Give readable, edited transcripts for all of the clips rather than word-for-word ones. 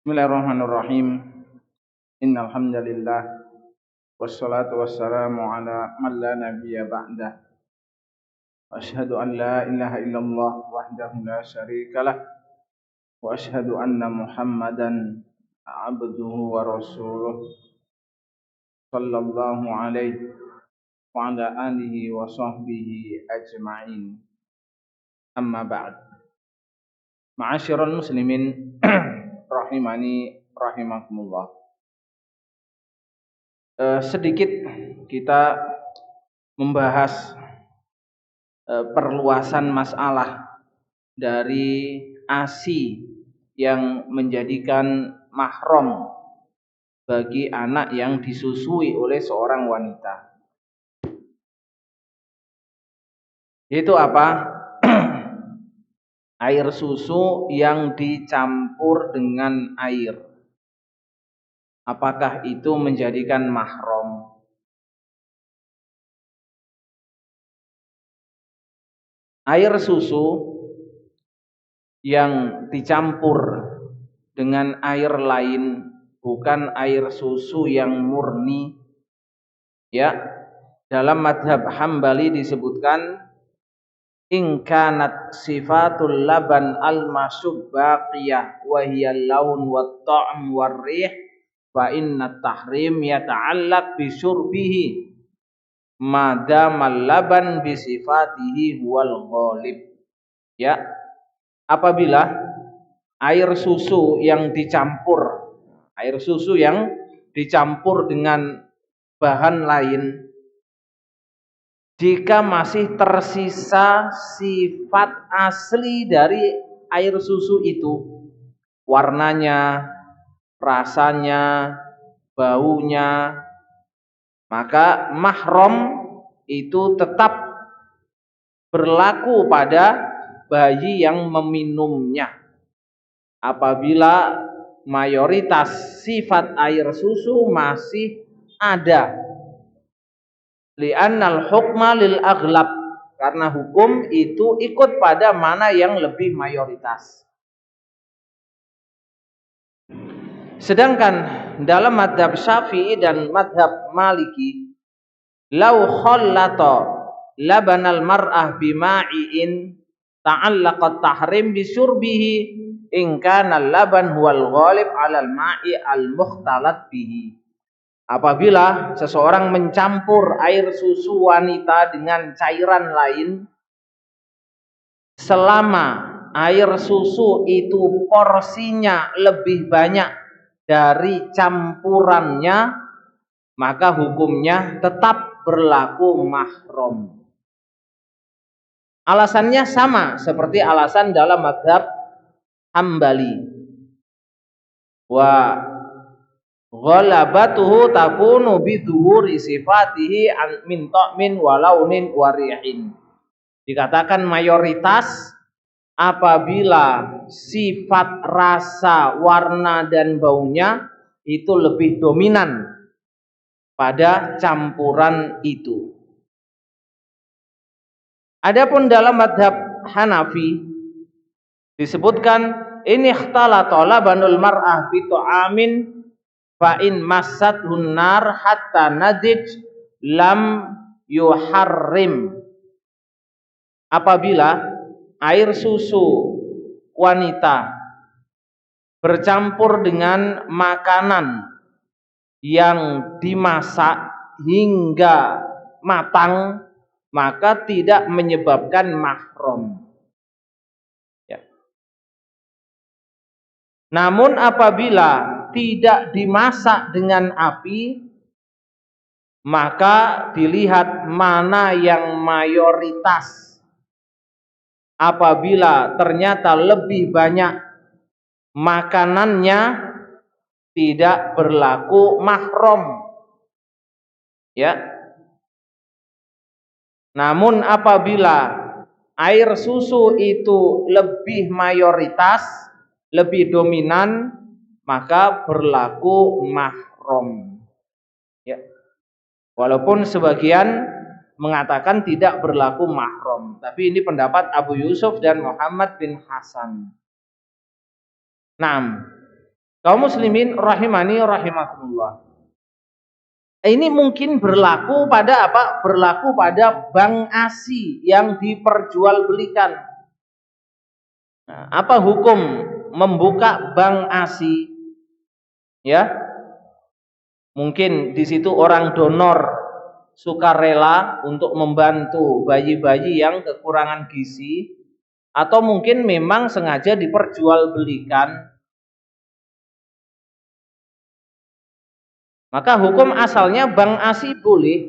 Bismillahirrahmanirrahim. Innal hamdalillah wassalatu wassalamu ala man la nabiyya ba'dah. Asyhadu an la ilaha illallah wahdahu la syarikalah wa asyhadu anna Muhammadan abduhu wa rasuluh sallallahu alaihi wa ala alihi wa sahbihi ajma'in. Amma ba'd. Ma'asyiral muslimin rahimani rahimakumullah. Sedikit kita membahas perluasan masalah dari ASI yang menjadikan mahram bagi anak yang disusui oleh seorang wanita. Yaitu apa? Air susu yang dicampur dengan air. Apakah itu menjadikan mahram? Air susu yang dicampur dengan air lain, bukan air susu yang murni, ya. Dalam madhab Hambali disebutkan in kanat sifatul laban al-masub baqiyah wa hiya al-laun wat ta'm war rih fa inna tahrim yata'allaq bi syurbihi madamal laban bi sifatihi huwal ghalib. Ya, apabila air susu yang dicampur dengan bahan lain, jika masih tersisa sifat asli dari air susu itu, warnanya, rasanya, baunya, maka mahram itu tetap berlaku pada bayi yang meminumnya. Apabila mayoritas sifat air susu masih ada. Li'annal hukma lil aghlab, karena hukum itu ikut pada mana yang lebih mayoritas. Sedangkan dalam madhab Syafi'i dan madhab Maliki, lau khallata labanal mar'ah bima'in ta'allaqat tahrim bisyurbihi in kana laban huwal ghalib 'alal ma'i al-mukhtalat bihi. Apabila seseorang mencampur air susu wanita dengan cairan lain, selama air susu itu porsinya lebih banyak dari campurannya, maka hukumnya tetap berlaku mahram. Alasannya sama seperti alasan dalam mazhab Hambali. Wa ghalabatuhu takunu bidhuhuri sifatihi min ta'min wa launin wa rihin. Dikatakan mayoritas apabila sifat rasa, warna dan baunya itu lebih dominan pada campuran itu. Adapun dalam madhab Hanafi disebutkan ini ikhtalata labanul mar'ah bi ta'amin fa in massathun nar hatta nadij lam yuharrim. Apabila air susu wanita bercampur dengan makanan yang dimasak hingga matang, maka tidak menyebabkan mahram. Namun apabila tidak dimasak dengan api, maka dilihat mana yang mayoritas. Apabila ternyata lebih banyak makanannya, tidak berlaku mahram. Ya. Namun apabila air susu itu lebih mayoritas, lebih dominan, maka berlaku mahram. Ya. Walaupun sebagian mengatakan tidak berlaku mahram, tapi ini pendapat Abu Yusuf dan Muhammad bin Hasan. Naam. Kaum muslimin rahimani rahimakumullah. Ini mungkin berlaku pada apa? Berlaku pada bank ASI yang diperjualbelikan. Nah, apa hukum membuka bank ASI? Ya, mungkin di situ orang donor sukarela untuk membantu bayi-bayi yang kekurangan gizi, atau mungkin memang sengaja diperjualbelikan. Maka hukum asalnya bank ASI boleh,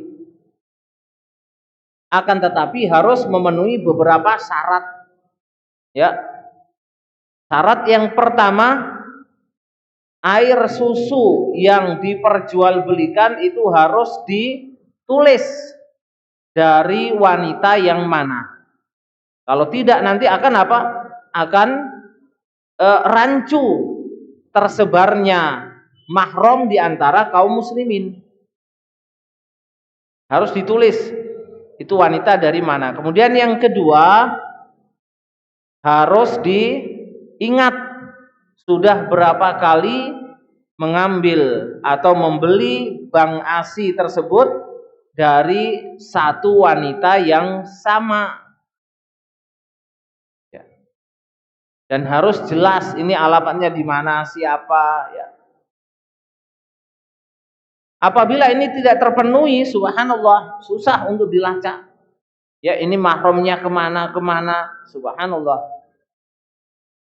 akan tetapi harus memenuhi beberapa syarat. Ya, syarat yang pertama, air susu yang diperjualbelikan itu harus ditulis dari wanita yang mana. Kalau tidak nanti akan apa? Akan rancu tersebarnya mahram di antara kaum muslimin. Harus ditulis itu wanita dari mana. Kemudian yang kedua, harus diingat sudah berapa kali mengambil atau membeli bank ASI tersebut dari satu wanita yang sama. Ya. Dan harus jelas ini alamatnya di mana, siapa, ya. Apabila ini tidak terpenuhi, subhanallah, susah untuk dilacak. Ya, ini mahramnya kemana, subhanallah.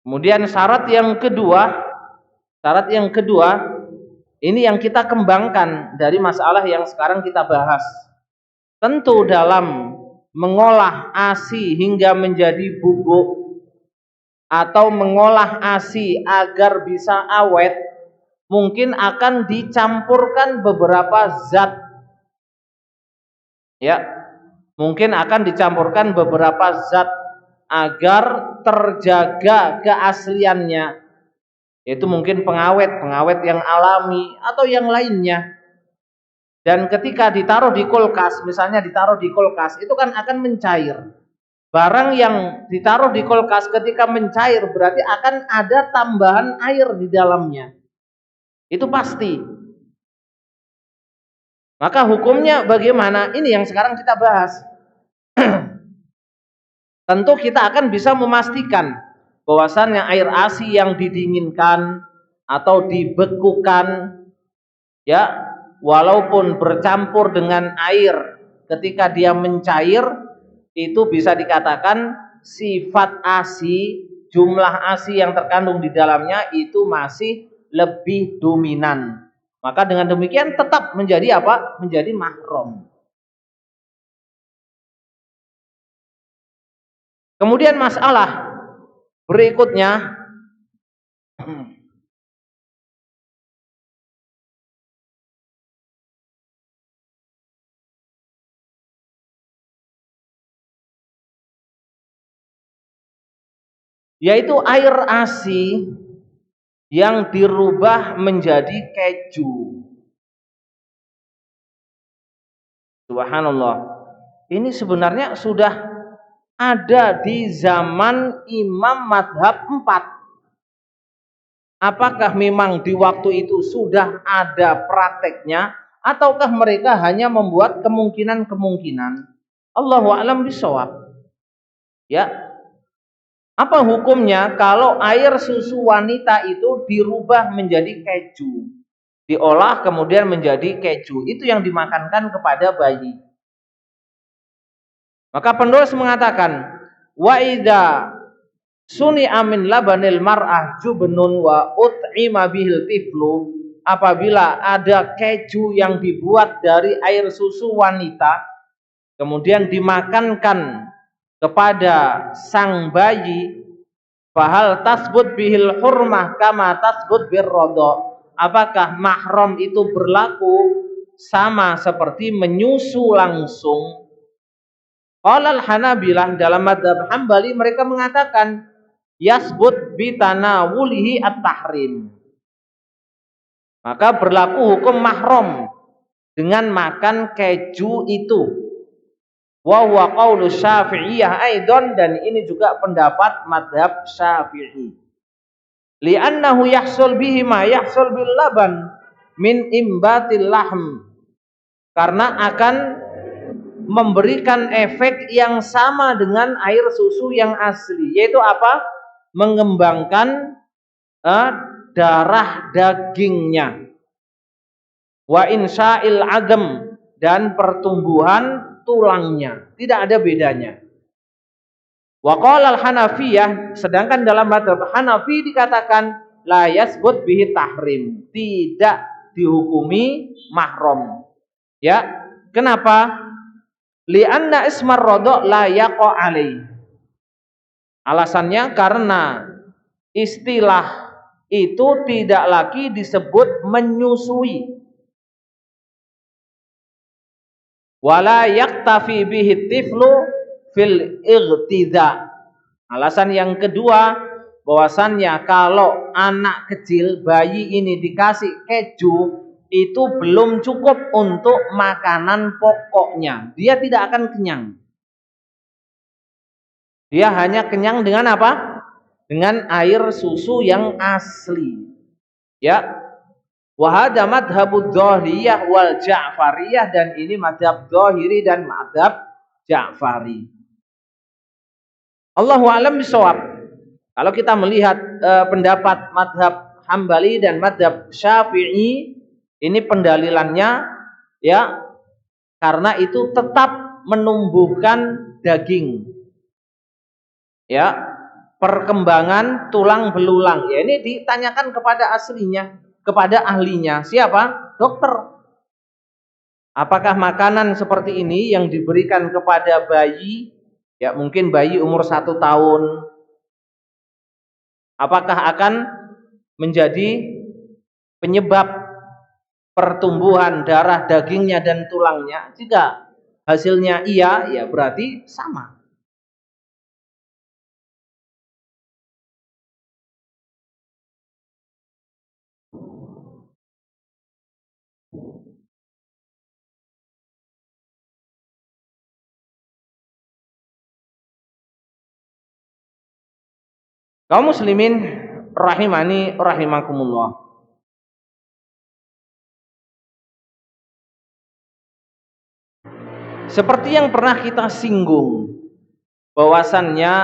Kemudian syarat yang kedua, ini yang kita kembangkan dari masalah yang sekarang kita bahas. Tentu dalam mengolah ASI hingga menjadi bubuk atau mengolah ASI agar bisa awet, mungkin akan dicampurkan beberapa zat. Ya, mungkin akan dicampurkan beberapa zat agar terjaga keasliannya. Yaitu mungkin pengawet yang alami atau yang lainnya. Dan ketika ditaruh di kulkas, misalnya ditaruh di kulkas, itu kan akan mencair. Barang yang ditaruh di kulkas ketika mencair berarti akan ada tambahan air di dalamnya. Itu pasti. Maka hukumnya bagaimana? Ini yang sekarang kita bahas. Tentu kita akan bisa memastikan bahwasannya air ASI yang didinginkan atau dibekukan, ya, walaupun bercampur dengan air, ketika dia mencair itu bisa dikatakan sifat ASI, jumlah ASI yang terkandung di dalamnya itu masih lebih dominan. Maka dengan demikian tetap menjadi apa? Menjadi mahram. Kemudian masalah berikutnya, yaitu air ASI yang dirubah menjadi keju. Subhanallah. Ini sebenarnya sudah ada di zaman Imam Madhab 4. Apakah memang di waktu itu sudah ada prakteknya, ataukah mereka hanya membuat kemungkinan-kemungkinan? Allahu a'lam bishawab. Ya. Apa hukumnya kalau air susu wanita itu dirubah menjadi keju? Diolah kemudian menjadi keju. Itu yang dimakankan kepada bayi. Maka penulis mengatakan, wa idza suni'a min labanil mar'ah jubnun wa ut'ima bihil tiflu, apabila ada keju yang dibuat dari air susu wanita kemudian dimakankan kepada sang bayi, fahal tasbut bihil hurmah kama tasbut birrodho, apakah mahram itu berlaku sama seperti menyusu langsung? Qala al-Hanabilah, dalam madzhab Hambali mereka mengatakan yasbut bi tanawulihi at-tahrim. Maka berlaku hukum mahram dengan makan keju itu. Wa huwa qaulu Syafi'iyah aidan, dan ini juga pendapat madzhab Syafi'i. Li'annahu yahsul bihi ma yahsul bil laban min imbatil lahm. Karena akan memberikan efek yang sama dengan air susu yang asli, yaitu apa? Mengembangkan darah dagingnya, wa insya'il adam, dan pertumbuhan tulangnya, tidak ada bedanya. Wa qala al-Hanafiyah, sedangkan dalam madzhab Hanafi dikatakan la yasbut bihi tahrim, tidak dihukumi mahram. Ya, kenapa? Li'anna ismar rodok la yaqa alaih. Alasannya karena istilah itu tidak lagi disebut menyusui. Wala yaktafi bihi tiflu fil igtidha. Alasan yang kedua, bahwasannya kalau anak kecil, bayi ini dikasih keju, itu belum cukup untuk makanan pokoknya. Dia tidak akan kenyang. Dia hanya kenyang dengan apa? Dengan air susu yang asli. Ya. Wa hadza madhhabudz Dzahiriyah wal Ja'fariyah, dan ini madhab Dzahiri dan madhab Ja'fari. Allahu a'lam bishawab. Kalau kita melihat pendapat madhab Hambali dan madhab Syafi'i, ini pendalilannya ya, karena itu tetap menumbuhkan daging. Ya, perkembangan tulang belulang. Ya, ini ditanyakan kepada aslinya, kepada ahlinya. Siapa? Dokter. Apakah makanan seperti ini yang diberikan kepada bayi, ya mungkin bayi umur 1 tahun, apakah akan menjadi penyebab pertumbuhan darah dagingnya dan tulangnya? Jika hasilnya iya, ya berarti sama. Kaum muslimin rahimani rahimakumullah. Seperti yang pernah kita singgung, bahwasannya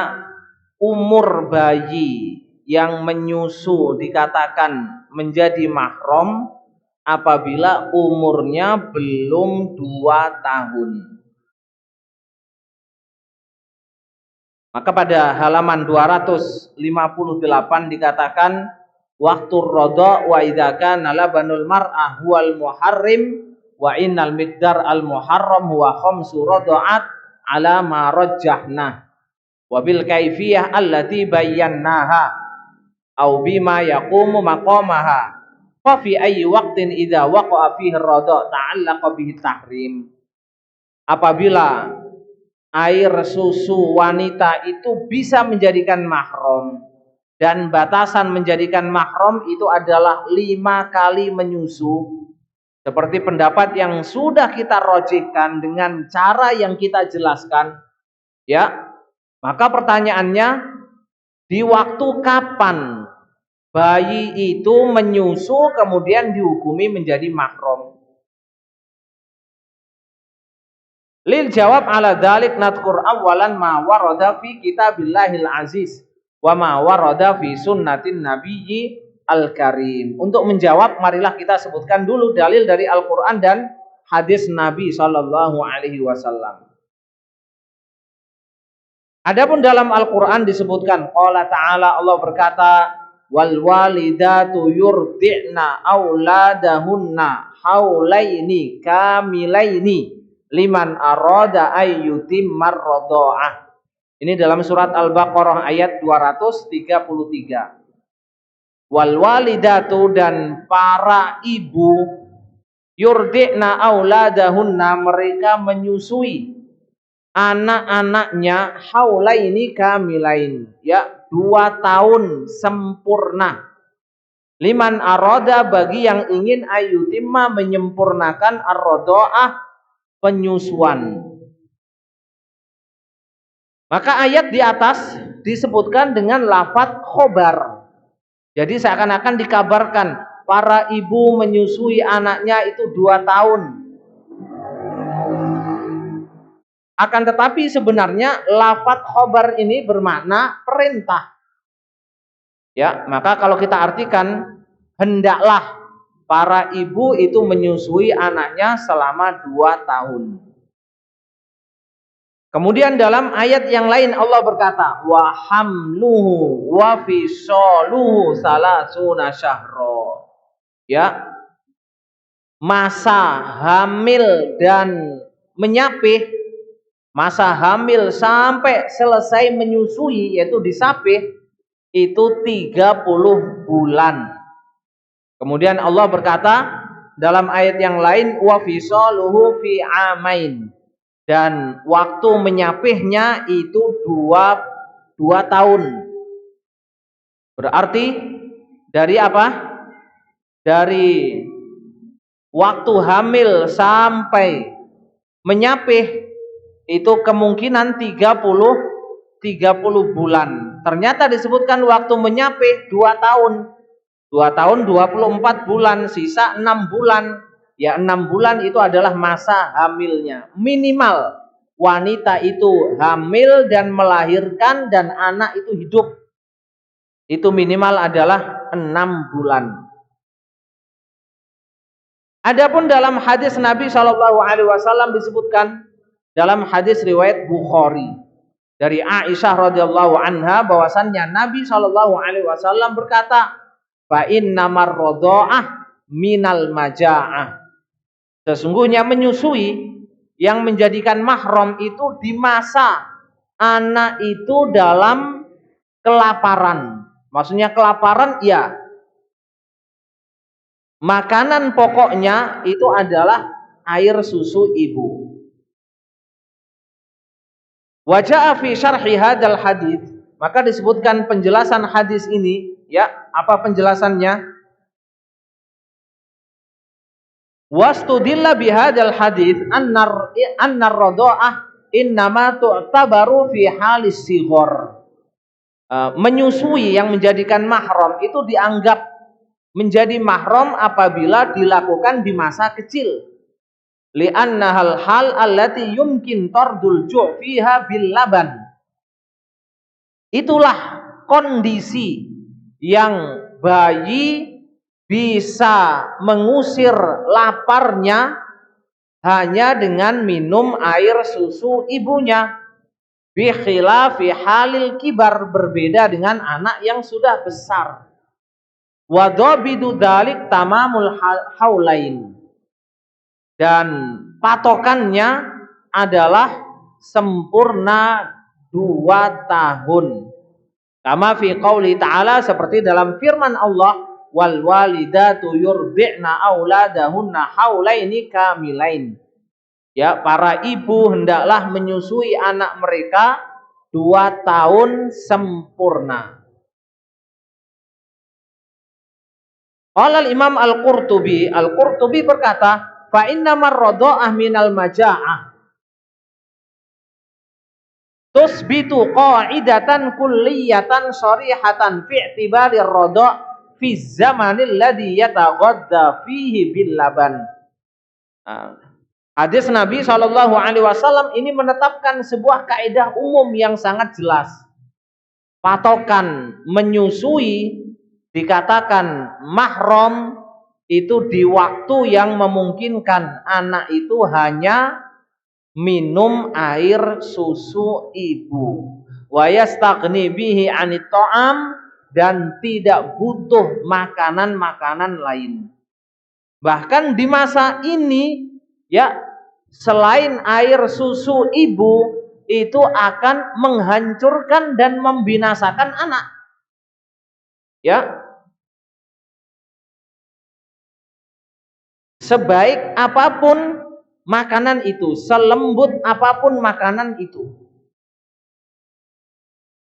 umur bayi yang menyusu dikatakan menjadi mahram apabila umurnya belum 2 tahun. Maka pada halaman 258 dikatakan waktu rodha wa idza kana labanul mar'ah huwal muharrim wa innal miqdar al muharram huwa khamsu radha'at ala ma rajjahna wa bil kaifiyah allati bayyannaha au bima yaqumu maqamaha fa fi ayyi waqtin idza waqa'a fihi radha ta'allaqa bihi tahrim. Apabila air susu wanita itu bisa menjadikan mahram, dan batasan menjadikan mahram itu adalah 5 kali menyusu, seperti pendapat yang sudah kita rojihkan dengan cara yang kita jelaskan, ya, maka pertanyaannya, di waktu kapan bayi itu menyusu kemudian dihukumi menjadi mahram? Lil jawab ala dzalik nadkur awalan ma warada fi kitabillahil aziz wa ma warada fi sunnatin nabiyyi al-karim. Untuk menjawab, marilah kita sebutkan dulu dalil dari Al-Qur'an dan hadis Nabi sallallahu alaihi wasallam. Adapun dalam Al-Qur'an disebutkan qala ta'ala, Allah berkata wal walidatu yurdi'na auladahunna haulaini kamilaini liman arada ayyutimmar radha'ah. Ini dalam surat Al-Baqarah ayat 233. Wal walidatu, dan para ibu, yurdi'na auladahunna, mereka menyusui anak-anaknya haulaini kamilain, ya 2 tahun sempurna. Liman aroda, bagi yang ingin ayutimma, menyempurnakan ar-radha'ah, penyusuan. Maka ayat di atas disebutkan dengan lafadz khobar. Jadi seakan-akan dikabarkan para ibu menyusui anaknya itu 2 tahun. Akan tetapi sebenarnya lafadz khobar ini bermakna perintah. Ya, maka kalau kita artikan, hendaklah para ibu itu menyusui anaknya selama 2 tahun. Kemudian dalam ayat yang lain Allah berkata, wa hamluhu wa fisaluhu salasuna syahra. Ya, masa hamil dan menyapih, masa hamil sampai selesai menyusui, yaitu disapih, itu 30 bulan. Kemudian Allah berkata dalam ayat yang lain, wa fisaluhu fi amain, dan waktu menyapihnya itu 2 tahun. Berarti dari apa? Dari waktu hamil sampai menyapih itu kemungkinan 30 bulan. Ternyata disebutkan waktu menyapih 2 tahun. 2 tahun 24 bulan, sisa 6 bulan. Ya, 6 bulan itu adalah masa hamilnya. Minimal wanita itu hamil dan melahirkan dan anak itu hidup, itu minimal adalah 6 bulan. Adapun dalam hadis Nabi SAW disebutkan dalam hadis riwayat Bukhari dari Aisyah radhiyallahu anha bahwasannya Nabi SAW berkata, fa innamar radha'ah minal maja'ah. Sesungguhnya menyusui yang menjadikan mahram itu di masa anak itu dalam kelaparan. Maksudnya kelaparan, ya, makanan pokoknya itu adalah air susu ibu. Wa jaa fi syarhi hadzal hadits, maka disebutkan penjelasan hadis ini, ya, apa penjelasannya? Wastudilla bihadzal hadits annar radha'ah innama tu'tabaru fi halis sighar. Menyusui yang menjadikan mahram itu dianggap menjadi mahram apabila dilakukan di masa kecil. Li'annahal hal allati yumkin tardul ju' fiha bil laban. Itulah kondisi yang bayi bisa mengusir laparnya hanya dengan minum air susu ibunya. Bi khilafi halil kibar, berbeda dengan anak yang sudah besar. Wa dhabidu dzalik tamamul haulain, dan patokannya adalah sempurna 2 tahun. Kama fi qauli ta'ala, seperti dalam firman Allah, wal walidatu yurdi'na auladahunna haulaini kamilain. Ya, para ibu hendaklah menyusui anak mereka 2 tahun sempurna. Qala al-Imam Al-Qurtubi berkata, fa innamar radha'ah minal maja'ah tusbitu qa'idatan kulliyatan sharihatan fi i'tibarir radha' fi zamanil ladzi yataghadda fihi bil laban. Hadis Nabi SAW ini menetapkan sebuah kaidah umum yang sangat jelas. Patokan menyusui dikatakan mahram itu di waktu yang memungkinkan anak itu hanya minum air susu ibu. Wa yastaghni bihi 'anit ta'am, dan tidak butuh makanan-makanan lain. Bahkan di masa ini, ya, selain air susu ibu itu akan menghancurkan dan membinasakan anak. Ya, sebaik apapun makanan itu, selembut apapun makanan itu.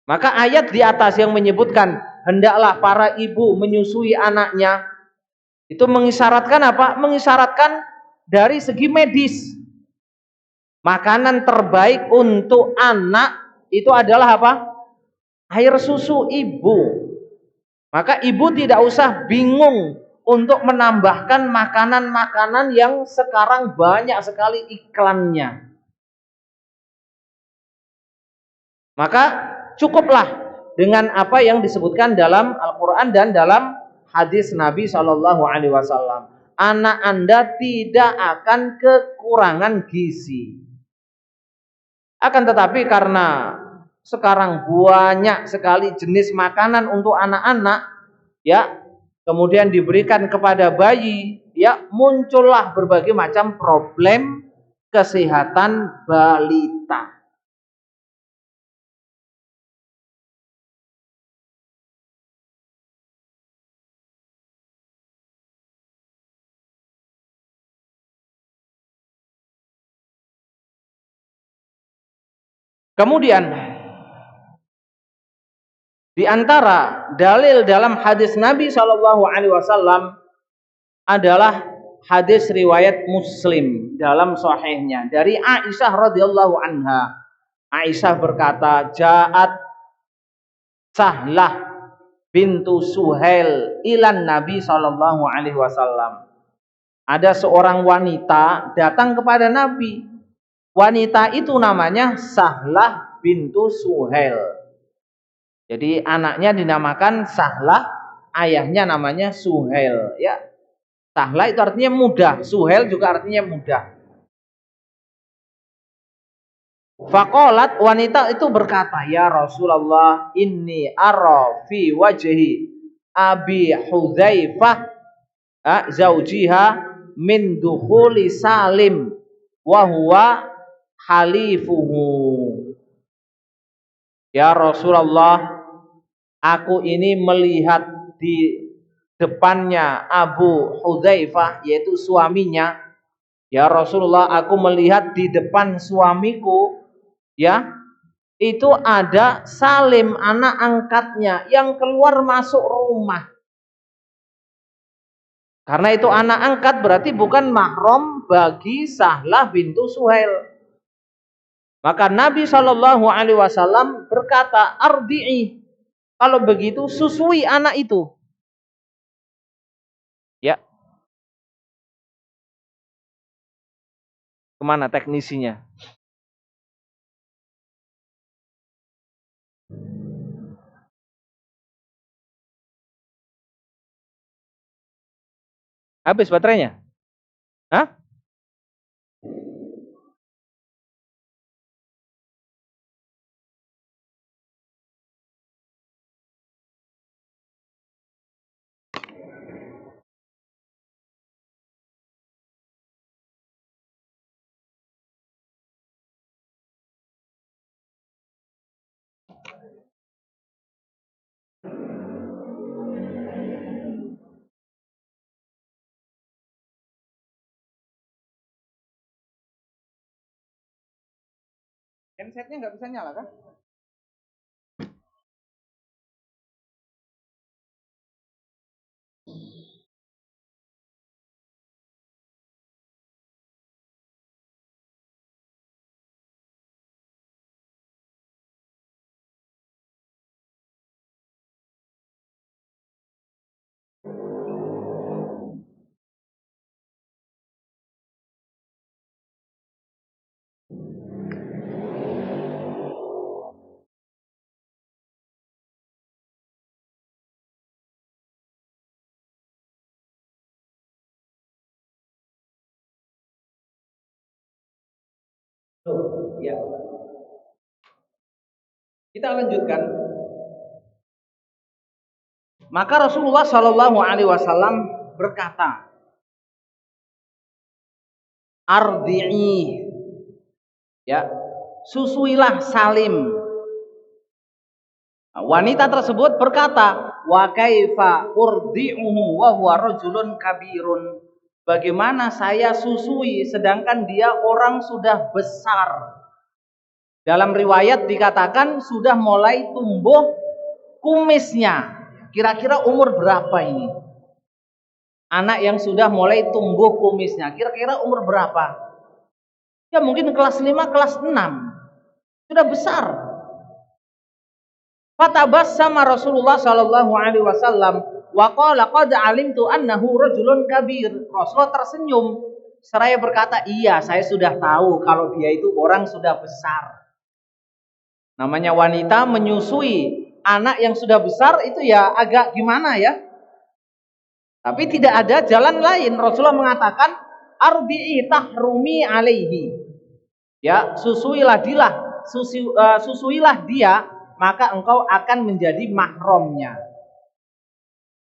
Maka ayat di atas yang menyebutkan hendaklah para ibu menyusui anaknya, itu mengisyaratkan apa? Mengisyaratkan dari segi medis. Makanan terbaik untuk anak itu adalah apa? Air susu ibu. Maka ibu tidak usah bingung untuk menambahkan makanan-makanan yang sekarang banyak sekali iklannya. Maka cukuplah dengan apa yang disebutkan dalam Al-Quran dan dalam hadis Nabi SAW. Anak Anda tidak akan kekurangan gizi. Akan tetapi karena sekarang banyak sekali jenis makanan untuk anak-anak, ya, kemudian diberikan kepada bayi, ya, muncullah berbagai macam problem kesehatan balita. Kemudian di antara dalil dalam hadis Nabi SAW adalah hadis riwayat Muslim dalam sahihnya dari Aisyah radhiyallahu anha. Aisyah berkata, "Ja'at Sahlah bintu Suhail ilan Nabi SAW." Ada seorang wanita datang kepada Nabi. Wanita itu namanya Sahlah bintu Suhail. Jadi anaknya dinamakan Sahlah, ayahnya namanya Suhail, ya. Sahlah itu artinya mudah, Suhail juga artinya mudah. Faqalat, wanita itu berkata, "Ya Rasulullah, inni ara fi wajhi Abi Hudzaifah zaujiha min dukhuli Salim wa huwa halifuhu." Ya Rasulullah, aku ini melihat di depannya Abu Hudzaifah, yaitu suaminya. Ya Rasulullah, aku melihat di depan suamiku, ya, itu ada Salim, anak angkatnya, yang keluar masuk rumah. Karena itu anak angkat berarti bukan mahram bagi Sahlah bintu Suhail. Maka Nabi SAW berkata, "Ardi'i." Kalau begitu susui anak itu. Ya. Kemana teknisinya? Habis baterainya? Hah? Handsetnya nggak bisa nyala kan? Ya. Kita lanjutkan. Maka Rasulullah SAW berkata, "Ardi'i." Ya, susuilah Salim. Wanita tersebut berkata, "Wa kaifa urdi'uhu wa huwa rajulun kabirun." bagaimana saya susui sedangkan dia orang sudah besar. Dalam riwayat dikatakan sudah mulai tumbuh kumisnya. Kira-kira umur berapa ini? Anak yang sudah mulai tumbuh kumisnya, kira-kira umur berapa? Ya mungkin kelas 5, kelas 6. Sudah besar. Fatabassama Rasulullah sallallahu alaihi wasallam wa qala qad alimtu annahu rajulun kabir. Rasulullah tersenyum seraya berkata, "Iya, saya sudah tahu kalau dia itu orang sudah besar." Namanya wanita menyusui anak yang sudah besar itu ya agak gimana ya? Tapi tidak ada jalan lain. Rasulullah mengatakan, "Ardi'i tahrumi alaihi." Ya, susuilah dia, maka engkau akan menjadi mahramnya.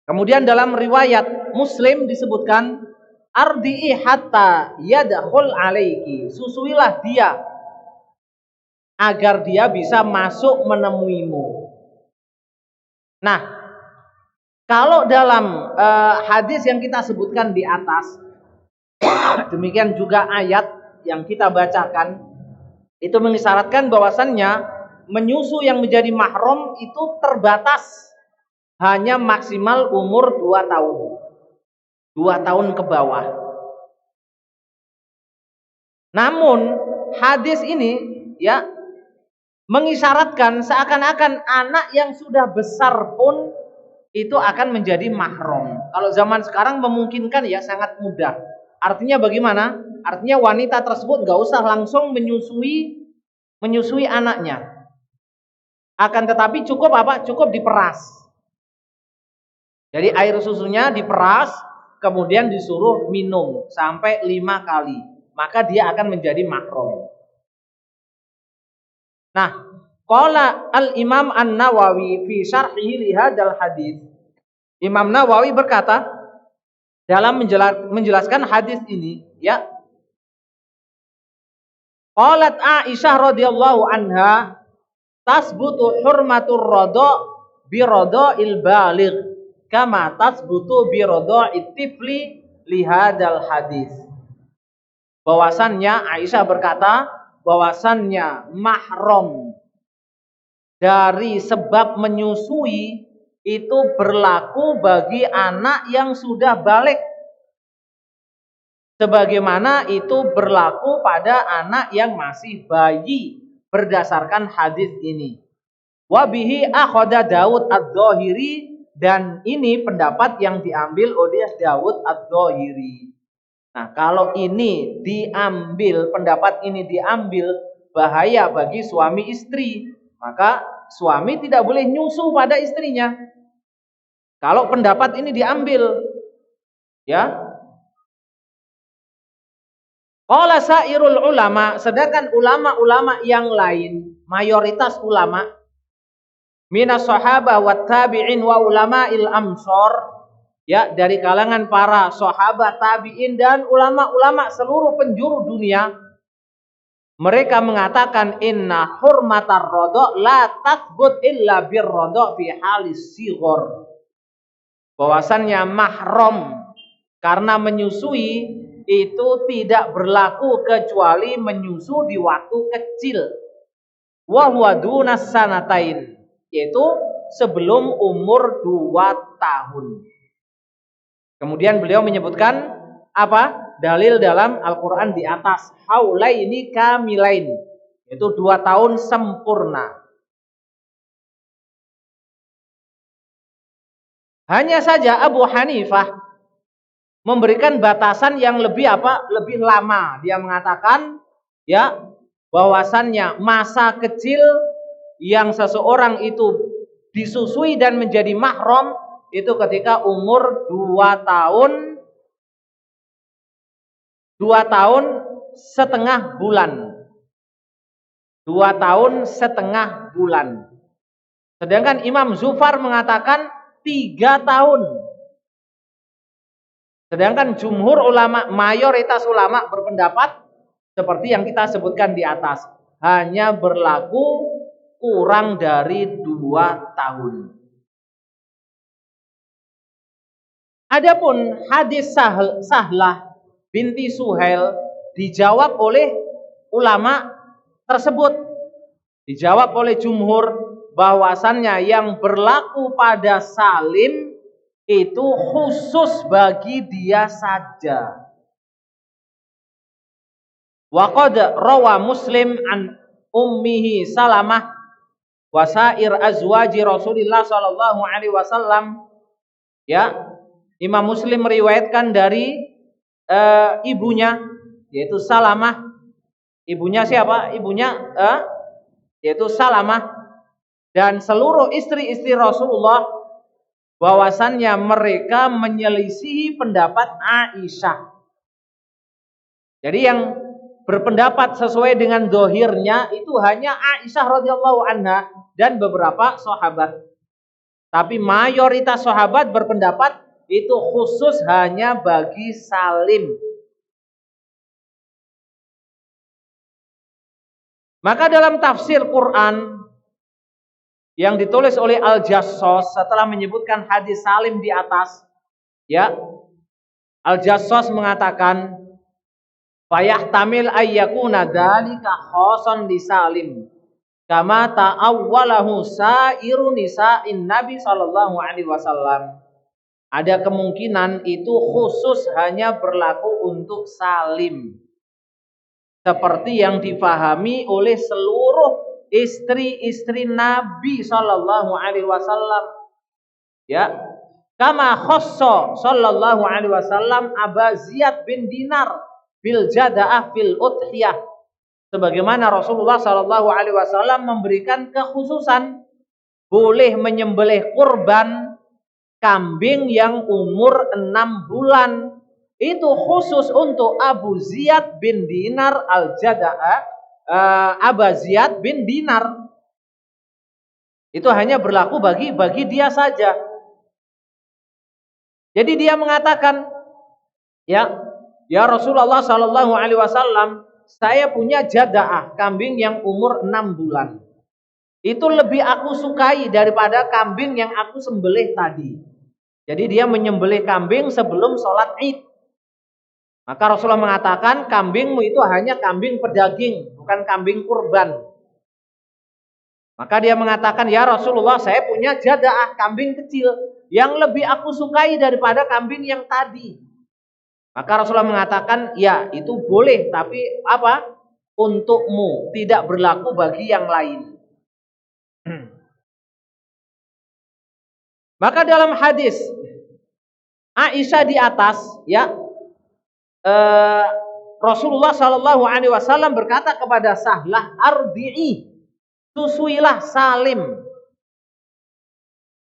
Kemudian dalam riwayat Muslim disebutkan, "Ardi'i hatta yadkhul alaiki." Susuilah dia agar dia bisa masuk menemuimu. Nah, kalau dalam hadis yang kita sebutkan di atas, demikian juga ayat yang kita bacakan, itu mengisyaratkan bahwasannya menyusu yang menjadi mahram itu terbatas hanya maksimal umur 2 tahun. 2 tahun ke bawah. Namun hadis ini ya mengisyaratkan seakan-akan anak yang sudah besar pun itu akan menjadi mahram. Kalau zaman sekarang memungkinkan ya sangat mudah. Artinya bagaimana? Artinya wanita tersebut nggak usah langsung menyusui anaknya. Akan tetapi cukup apa? Cukup diperas. Jadi air susunya diperas, kemudian disuruh minum sampai 5 kali. Maka dia akan menjadi mahram. Nah, qala al-Imam An-Nawawi fi syarhihi li hadzal hadis. Imam Nawawi berkata dalam menjelaskan hadis ini, ya. Qalat Aisyah radhiyallahu anha, tasbutu hurmatur radha bi radha'il baligh kama tasbutu bi radha'it tifli li hadzal hadis. Bahwasannya Aisyah berkata bahwasannya mahram dari sebab menyusui itu berlaku bagi anak yang sudah balik, sebagaimana itu berlaku pada anak yang masih bayi berdasarkan hadis ini. Wa bihi akhadha Daud ad-Dhahiri, dan ini pendapat yang diambil oleh Daud ad-Dhahiri. Nah, kalau ini diambil, pendapat ini diambil, bahaya bagi suami istri. Maka suami tidak boleh nyusu pada istrinya. Kalau pendapat ini diambil, ya. Qala sairul ulama, sedangkan ulama-ulama yang lain, mayoritas ulama minas sahabah wat tabi'in wa ulama'il amsor, ya, dari kalangan para sahabat, tabi'in dan ulama-ulama seluruh penjuru dunia, mereka mengatakan inna hurmatar radha la tathbut illa bir radha fi halis sighar. Bahwasannya mahram karena menyusui itu tidak berlaku kecuali menyusu di waktu kecil. Wa huwa dunas sanatain, yaitu sebelum umur 2 tahun. Kemudian beliau menyebutkan apa? Dalil dalam Al-Quran di atas, haulaini kamilain, yaitu 2 tahun sempurna. Hanya saja Abu Hanifah memberikan batasan yang lebih apa? Lebih lama. Dia mengatakan ya bahwasannya masa kecil yang seseorang itu disusui dan menjadi mahram itu ketika umur 2 tahun 2,5 bulan. 2 tahun setengah bulan. Sedangkan Imam Zufar mengatakan 3 tahun. Sedangkan jumhur ulama, mayoritas ulama berpendapat seperti yang kita sebutkan di atas, hanya berlaku kurang dari 2 tahun. Adapun hadis Sahlah binti Suhail dijawab oleh ulama tersebut, dijawab oleh jumhur bahwasannya yang berlaku pada Salim itu khusus bagi dia saja. Wa qad rawa Muslim an ummihi Salamah wa sair azwaji Rasulillah sallallahu alaihi wasallam. Ya, Imam Muslim meriwayatkan dari ibunya yaitu Salamah. Ibunya siapa? Ibunya yaitu Salamah, dan seluruh istri-istri Rasulullah bahwasannya mereka menyelisihi pendapat Aisyah. Jadi yang berpendapat sesuai dengan dohirnya itu hanya Aisyah radhiyallahu anha dan beberapa sahabat. Tapi mayoritas sahabat berpendapat itu khusus hanya bagi Salim. Maka dalam tafsir Quran yang ditulis oleh Al-Jassos setelah menyebutkan hadis Salim di atas, ya, Al-Jassos mengatakan fayahtamil ayyakuna dzalika khosson li Salim kama ta'awwalahu sairu nisa'in Nabi sallallahu alaihi wasallam. Ada kemungkinan itu khusus hanya berlaku untuk Salim, seperti yang difahami oleh seluruh istri-istri Nabi sallallahu alaihi wasallam. Ya, kama khassa sallallahu alaihi wasallam Aba Ziyad bin Dinar bil jada'ah fil udhiyah. Sebagaimana Rasulullah sallallahu alaihi wasallam memberikan kekhususan boleh menyembelih kurban kambing yang umur 6 bulan. Itu khusus untuk Abu Ziyad bin Dinar al-Jada'ah, Aba Ziyad bin Dinar. Itu hanya berlaku bagi dia saja. Jadi dia mengatakan, ya Rasulullah sallallahu alaihi wasallam, saya punya jada'ah, kambing yang umur 6 bulan. Itu lebih aku sukai daripada kambing yang aku sembelih tadi. Jadi dia menyembelih kambing sebelum sholat Id. Maka Rasulullah mengatakan kambingmu itu hanya kambing pedaging, bukan kambing kurban. Maka dia mengatakan, ya Rasulullah, saya punya jada'ah, kambing kecil yang lebih aku sukai daripada kambing yang tadi. Maka Rasulullah mengatakan, ya itu boleh, tapi apa? Untukmu, tidak berlaku bagi yang lain. Maka dalam hadis Aisyah di atas, ya, Rasulullah Shallallahu Alaihi Wasallam berkata kepada Sahlah, ardi'i, susuilah Salim.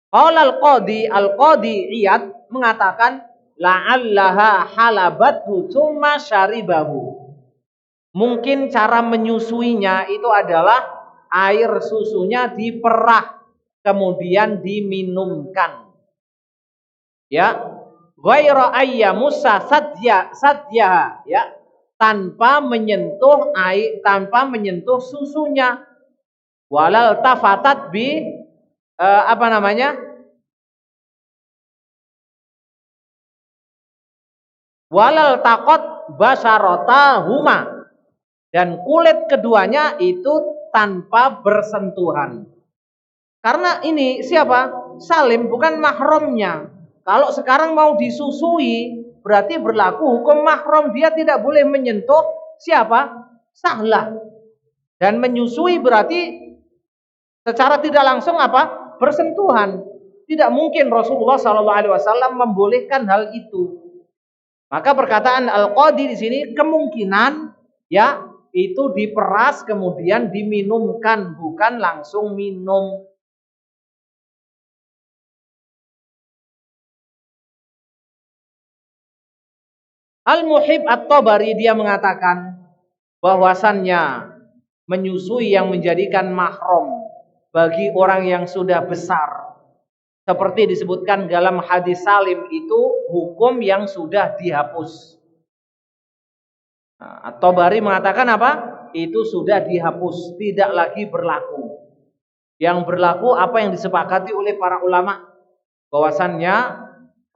Qala al-qadi Iyad mengatakan, la'allaha halabathu tsumma syaribahu. Mungkin cara menyusuinya itu adalah air susunya diperah kemudian diminumkan. Ya, ghaira ayyamussa sadyaha, ya, tanpa menyentuh air, tanpa menyentuh susunya. Walal tafatat bi walal takot basharatahuma, dan kulit keduanya itu tanpa bersentuhan. Karena ini siapa? Salim, bukan mahramnya. Kalau sekarang mau disusui, berarti berlaku hukum mahram. Dia tidak boleh menyentuh siapa? Sahlah. Dan menyusui berarti secara tidak langsung apa? Bersentuhan. Tidak mungkin Rasulullah SAW membolehkan hal itu. Maka perkataan al-qadi di sini kemungkinan, ya, itu diperas kemudian diminumkan, bukan langsung minum. Al-Muhib At-Tabari dia mengatakan bahwasannya menyusui yang menjadikan mahram bagi orang yang sudah besar, seperti disebutkan dalam hadis Salim, itu hukum yang sudah dihapus. At-Tabari mengatakan apa? Itu sudah dihapus, tidak lagi berlaku. Yang berlaku apa yang disepakati oleh para ulama, bahwasannya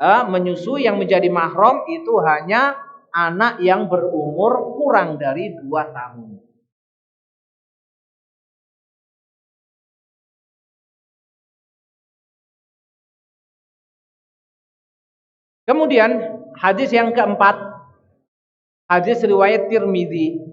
menyusui yang menjadi mahram itu hanya anak yang berumur kurang dari 2 tahun. Kemudian hadis yang keempat, hadis riwayat Tirmidzi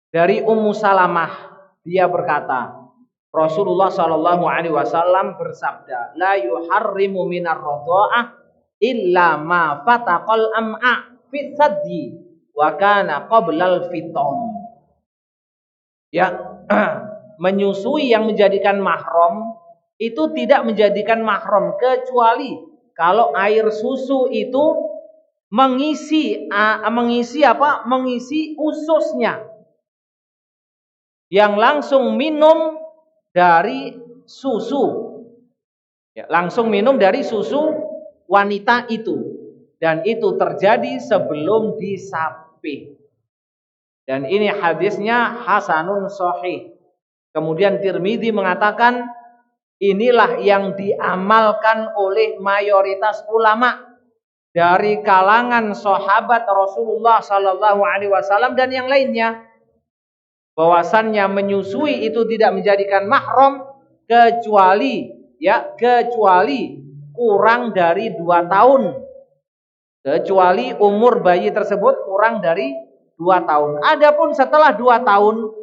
dari Ummu Salamah, dia berkata, Rasulullah Shallallahu Alaihi Wasallam bersabda, la yuharrimu minar radha'ah illa ma fataqal am'a fi saddi wa kana qablal fitam. Ya, menyusui yang menjadikan mahram itu tidak menjadikan mahram kecuali kalau air susu itu mengisi ususnya, yang langsung minum dari susu, ya, langsung minum dari susu wanita itu, dan itu terjadi sebelum disapih. Dan ini hadisnya hasanun sahih. Kemudian Tirmidzi mengatakan inilah yang diamalkan oleh mayoritas ulama dari kalangan sahabat Rasulullah Sallallahu Alaihi Wasallam dan yang lainnya, bahwasannya menyusui itu tidak menjadikan mahram kecuali kurang dari 2 tahun, kecuali umur bayi tersebut kurang dari 2 tahun. Adapun setelah 2 tahun,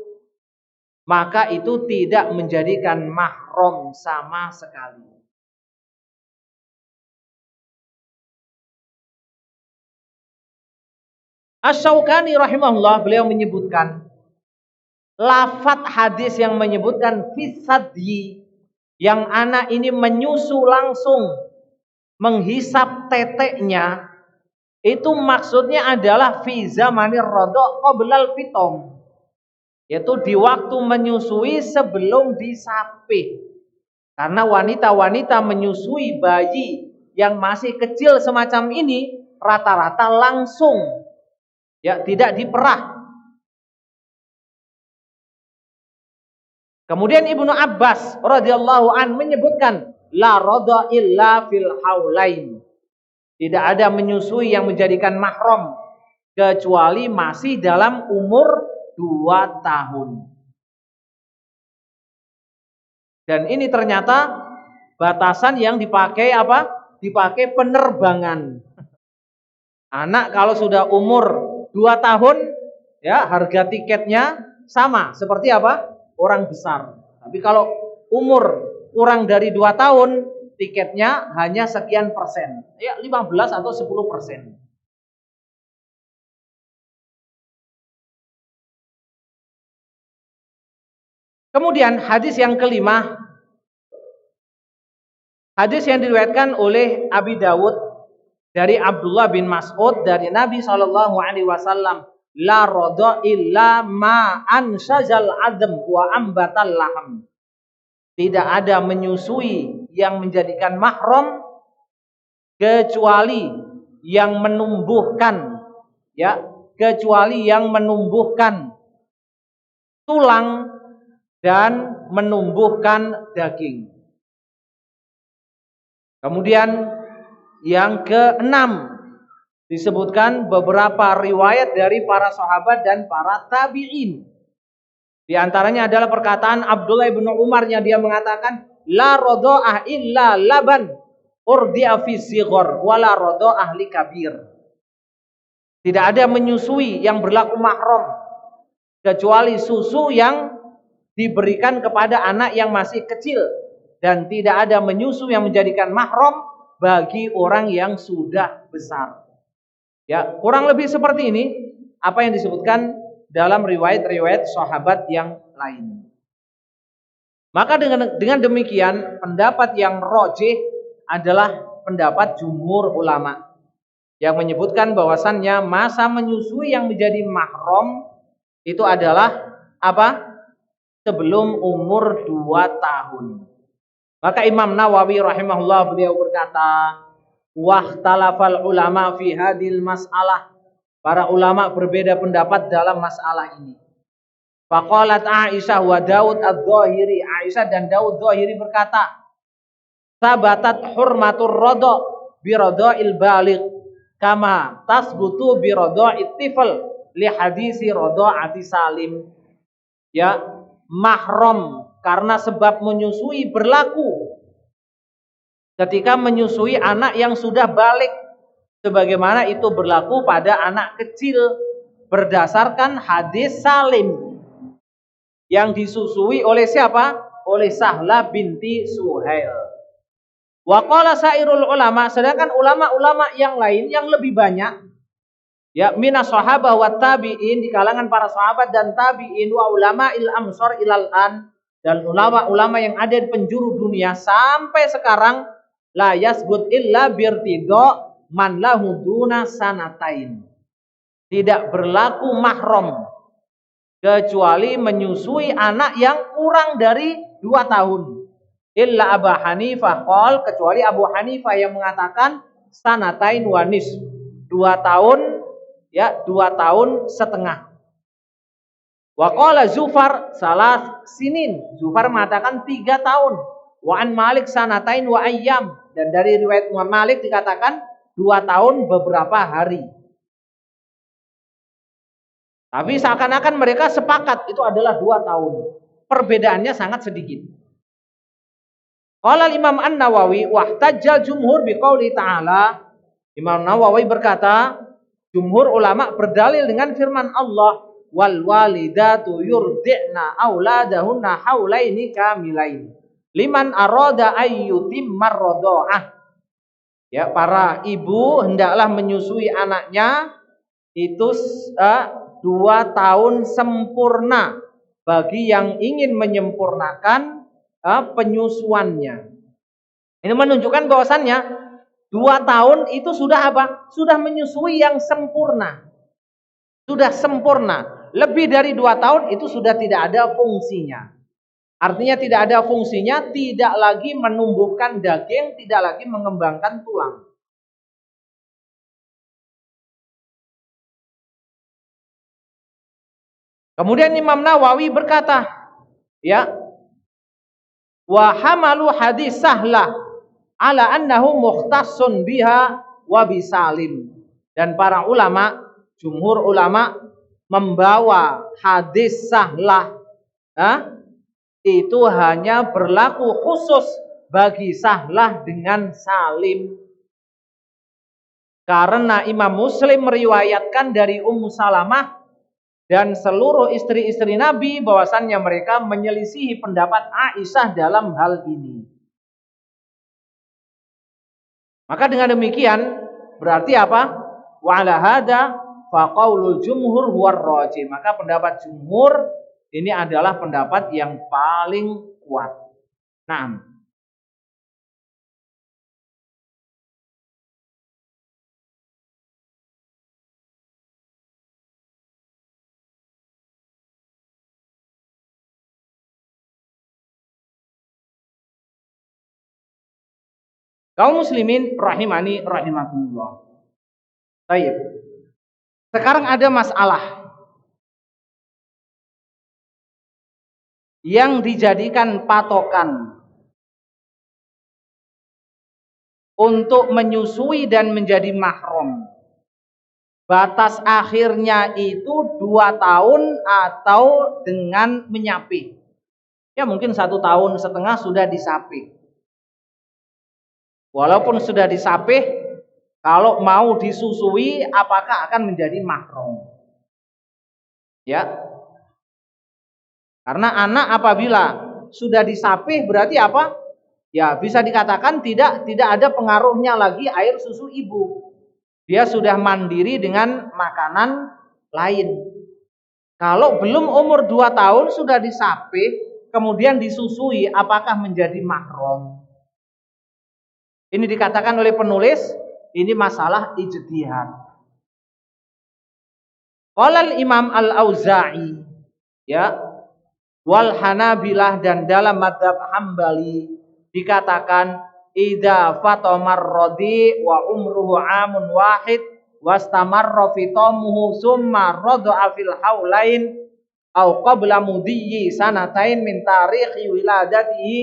maka itu tidak menjadikan mahram sama sekali. Asy-Syaukani rahimahullah, beliau menyebutkan lafadz hadis yang menyebutkan fisadyi, yang anak ini menyusu langsung menghisap teteknya, itu maksudnya adalah fi zamanir radha qoblal fitam, yaitu di waktu menyusui sebelum disapih. Karena wanita-wanita menyusui bayi yang masih kecil semacam ini rata-rata langsung, ya, tidak diperah. Kemudian Ibnu Abbas radhiyallahu an menyebutkan la radha illa fil haulain. Tidak ada menyusui yang menjadikan mahram kecuali masih dalam umur 2 tahun. Dan ini ternyata batasan yang dipakai apa? Dipakai penerbangan. Anak kalau sudah umur 2 tahun, ya, harga tiketnya sama seperti apa? Orang besar. Tapi kalau umur kurang dari 2 tahun, tiketnya hanya sekian persen, ya 15 atau 10%. Kemudian hadis yang kelima, hadis yang diriwayatkan oleh Abi Dawud dari Abdullah bin Mas'ud dari Nabi Shallallahu Alaihi Wasallam, la radha illa ma ansajal adm wa ambatal laham. Tidak ada menyusui yang menjadikan mahram kecuali yang menumbuhkan, ya, kecuali yang menumbuhkan tulang dan menumbuhkan daging. Kemudian yang keenam, disebutkan beberapa riwayat dari para sahabat dan para tabi'in. Di antaranya adalah perkataan Abdullah bin Umar yang dia mengatakan, la radha'ah illa laban urdi'a fi sighar wala radha'ah li kabir. Tidak ada menyusui yang berlaku mahram kecuali susu yang diberikan kepada anak yang masih kecil, dan tidak ada menyusu yang menjadikan mahram bagi orang yang sudah besar. Ya, kurang lebih seperti ini apa yang disebutkan dalam riwayat-riwayat sahabat yang lain. Maka dengan demikian pendapat yang rajih adalah pendapat jumhur ulama yang menyebutkan bahwasannya masa menyusui yang menjadi mahram itu adalah apa? Sebelum umur 2 tahun. Maka Imam Nawawi rahimahullah, beliau berkata, wahtalafal ulama fi hadil mas'alah. Para ulama berbeda pendapat dalam masalah ini. Faqalat Aisyah wa Daud adz-Dzahiri. Aisyah dan Daud Dzahiri berkata, sabatat hurmatur radha bi radha'il baligh kama tasbutu bi radha'it tifl li hadisi radha'ati Salim. Ya, mahram karena sebab menyusui berlaku ketika menyusui anak yang sudah balik, sebagaimana itu berlaku pada anak kecil berdasarkan hadis Salim yang disusui oleh siapa? Oleh Sahlah binti Suhail. Wa qala sairul ulama, sedangkan ulama-ulama yang lain yang lebih banyak, ya, minas sahabah wa tabi'in, di kalangan para sahabat dan tabi'in, wa ulama il amsar ilal an, dan ulama-ulama yang ada di penjuru dunia sampai sekarang, la yasbut illa birtidho man lahu duna sanatain. Tidak berlaku mahram kecuali menyusui anak yang kurang dari 2 tahun. Illa Abu Hanifah qol, kecuali Abu Hanifah yang mengatakan sanatain wanis, 2 tahun, ya, 2 tahun setengah. Wa qala Zufar salah sinin, Zufar mengatakan 3 tahun. Wa an Malik sanatain wa ayyam, dan dari riwayat Imam Malik dikatakan 2 tahun beberapa hari. Tapi seakan-akan mereka sepakat itu adalah 2 tahun. Perbedaannya sangat sedikit. Qala Imam An-Nawawi wahtajjal jumhur biqauli ta'ala. Imam Nawawi berkata, jumhur ulama berdalil dengan firman Allah, wal walidatu yurdi'na auladahunna haulaini kamilain liman arada ayyutimmar radha'ah. Ya, para ibu hendaklah menyusui anaknya itu 2 tahun sempurna bagi yang ingin menyempurnakan penyusuannya. Ini menunjukkan bahwasannya 2 tahun itu sudah apa? Sudah menyusui yang sempurna. Sudah sempurna. Lebih dari 2 tahun itu sudah tidak ada fungsinya. Artinya tidak ada fungsinya, tidak lagi menumbuhkan daging, tidak lagi mengembangkan tulang. Kemudian Imam Nawawi berkata, ya, wa hamalu hadis Sahlah ala annahu mukhtassun biha wa bisalim. Dan para ulama, jumhur ulama membawa hadis Sahlah itu hanya berlaku khusus bagi Sahlah dengan Salim. Karena Imam Muslim meriwayatkan dari Ummu Salamah dan seluruh istri-istri Nabi bahwasannya mereka menyelisihi pendapat Aisyah dalam hal ini. Maka dengan demikian berarti apa? Wa ala hada fa qaulul jumhur huwar rajih. Maka pendapat jumhur ini adalah pendapat yang paling kuat. Nah, kaum muslimin rahimani rahimakumullah. Baik. Sekarang ada masalah yang dijadikan patokan untuk menyusui dan menjadi mahram. Batas akhirnya itu 2 tahun atau dengan menyapih. Ya mungkin 1,5 tahun sudah disapih. Walaupun sudah disapih, kalau mau disusui apakah akan menjadi mahram? Ya. Karena anak apabila sudah disapih berarti apa? Ya, bisa dikatakan tidak ada pengaruhnya lagi air susu ibu. Dia sudah mandiri dengan makanan lain. Kalau belum umur 2 tahun sudah disapih, kemudian disusui, apakah menjadi mahram? Ini dikatakan oleh penulis, ini masalah ijtihad. Qala Imam Al-Auza'i, ya, wal Hanabilah, dan dalam madhab Hambali dikatakan idza fatamar radi wa umruhu amun wahid wastamarra fitamuhu summa rada'a fil haulain au qabla mudiyyi sanatain min tarikhi wiladatihi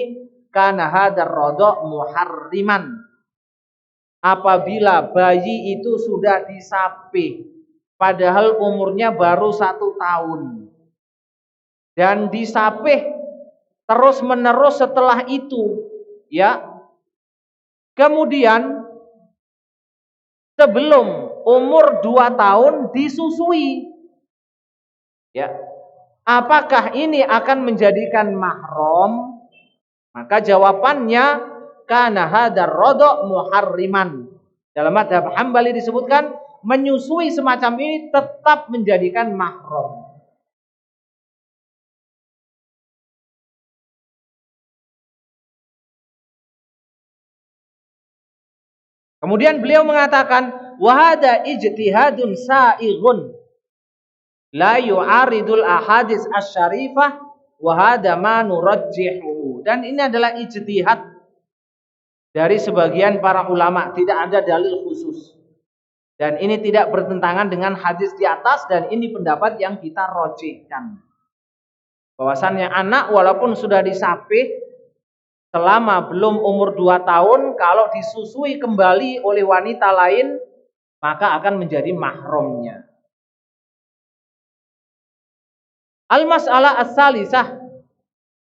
kana hadar rada' muharriman. apabila bayi itu sudah disapih padahal umurnya baru 1 tahun dan disapih terus menerus setelah itu, ya. Kemudian sebelum umur 2 tahun disusui, ya. Apakah ini akan menjadikan mahram? Maka jawabannya kana hadzal radha muharriman. Dalam mazhab Hambali disebutkan menyusui semacam ini tetap menjadikan mahram. Kemudian beliau mengatakan wa hadza ijtihadun sa'ighun la yu'aridul ahadits asy-syarifah wa hadza ma nurajjihu. Dan ini adalah ijtihad dari sebagian para ulama, tidak ada dalil khusus. Dan ini tidak bertentangan dengan hadis di atas, dan ini pendapat yang kita rojihkan. Bahwasannya anak walaupun sudah disapih selama belum umur 2 tahun, kalau disusui kembali oleh wanita lain, maka akan menjadi mahramnya. Al-mas'alah as-salisah,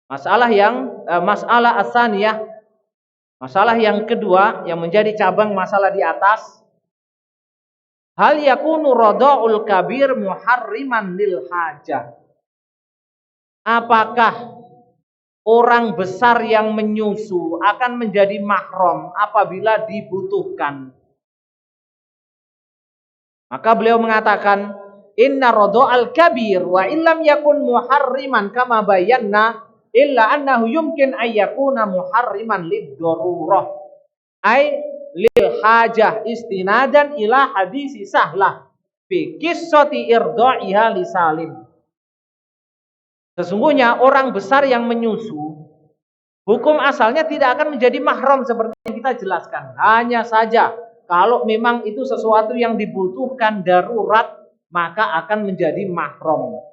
masalah as-saniyah, masalah yang kedua yang menjadi cabang masalah di atas. Hal yakunu radha'ul kabir muharriman lil hajah. Apakah orang besar yang menyusu akan menjadi mahram apabila dibutuhkan? Maka beliau mengatakan inna radha'al kabir wa illam yakun muharriman kama bayanna illa annahu yumkin ay yakuna muharriman lid darurah ay lil hajah istinadan ila hadisi Sahlah fi qissati irda'iha li Salim. Sesungguhnya orang besar yang menyusu hukum asalnya tidak akan menjadi mahram seperti yang kita jelaskan. Hanya saja kalau memang itu sesuatu yang dibutuhkan darurat, maka akan menjadi mahram.